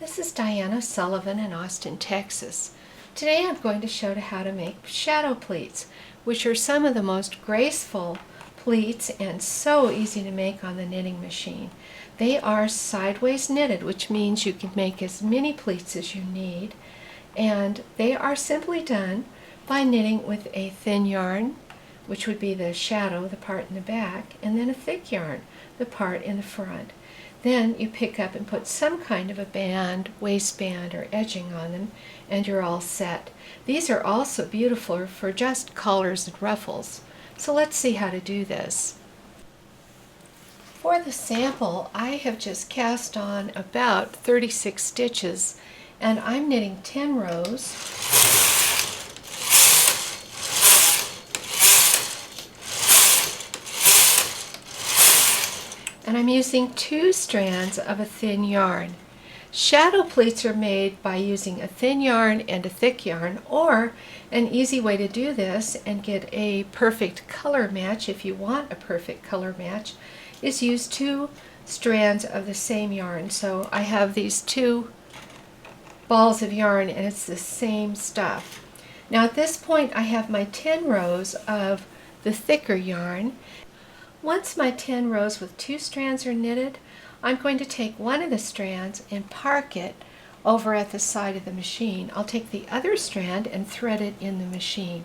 This is Diana Sullivan in Austin, Texas. Today I'm going to show you how to make shadow pleats, which are some of the most graceful pleats and so easy to make on the knitting machine. They are sideways knitted, which means you can make as many pleats as you need, and they are simply done by knitting with a thin yarn, which would be the shadow, the part in the back, and then a thick yarn, the part in the front. Then you pick up and put some kind of a band, waistband, or edging on them, and you're all set. These are also beautiful for just collars and ruffles. So let's see how to do this. For the sample, I have just cast on about 36 stitches, and I'm knitting 10 rows. And I'm using 2 strands of a thin yarn. Shadow pleats are made by using a thin yarn and a thick yarn, or an easy way to do this and get a perfect color match, if you want a perfect color match, is use 2 strands of the same yarn. So I have these 2 balls of yarn and it's the same stuff. Now at this point I have my 10 rows of the thicker yarn. Once my 10 rows with 2 strands are knitted, I'm going to take one of the strands and park it over at the side of the machine. I'll take the other strand and thread it in the machine.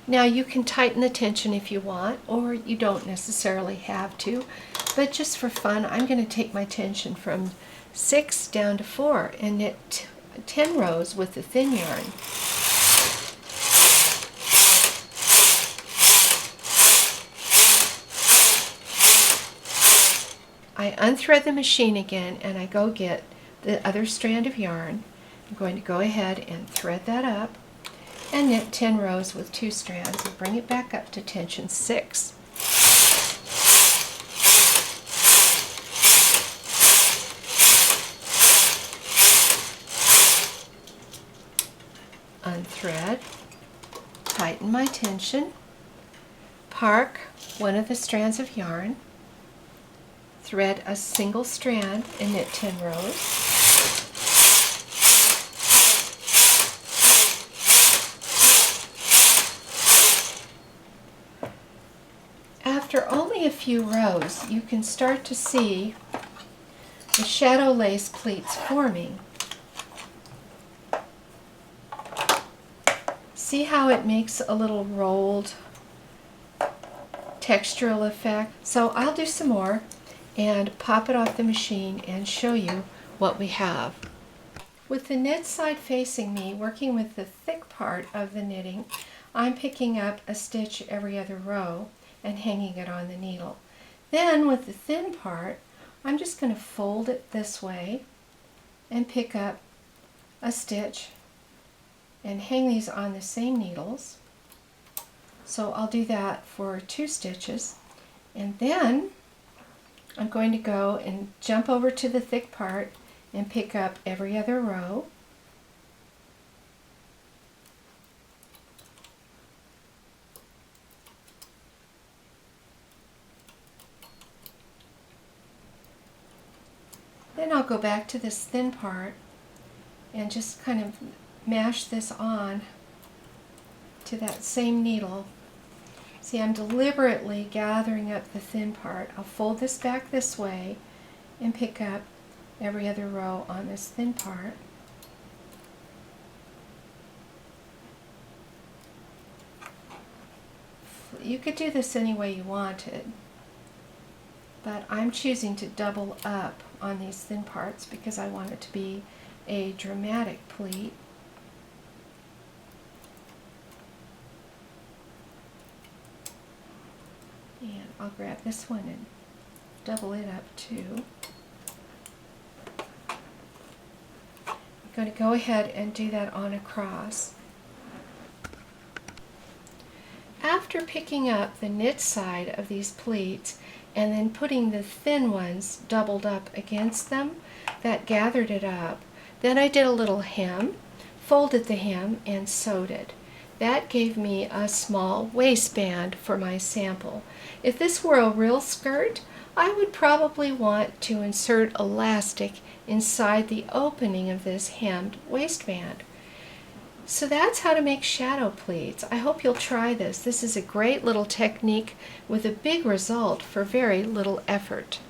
Now you can tighten the tension if you want, or you don't necessarily have to, but just for fun I'm going to take my tension from 6 down to 4 and knit 10 rows with the thin yarn. I unthread the machine again and I go get the other strand of yarn. I'm going to go ahead and thread that up and knit 10 rows with 2 strands and bring it back up to tension 6. Unthread, tighten my tension, park one of the strands of yarn, thread a single strand and knit 10 rows. After only a few rows, you can start to see the shadow lace pleats forming. See how it makes a little rolled textural effect? So I'll do some more and pop it off the machine and show you what we have. With the knit side facing me, working with the thick part of the knitting, I'm picking up a stitch every other row and hanging it on the needle. Then with the thin part, I'm just going to fold it this way and pick up a stitch and hang these on the same needles. So I'll do that for 2 stitches, and then I'm going to go and jump over to the thick part and pick up every other row. Then I'll go back to this thin part and just kind of mash this on to that same needle. See, I'm deliberately gathering up the thin part. I'll fold this back this way and pick up every other row on this thin part. You could do this any way you wanted, but I'm choosing to double up on these thin parts because I want it to be a dramatic pleat. And I'll grab this one and double it up too. I'm going to go ahead and do that on across. After picking up the knit side of these pleats and then putting the thin ones doubled up against them, that gathered it up. Then I did a little hem, folded the hem, and sewed it. That gave me a small waistband for my sample. If this were a real skirt, I would probably want to insert elastic inside the opening of this hemmed waistband. So that's how to make shadow pleats. I hope you'll try this. This is a great little technique with a big result for very little effort.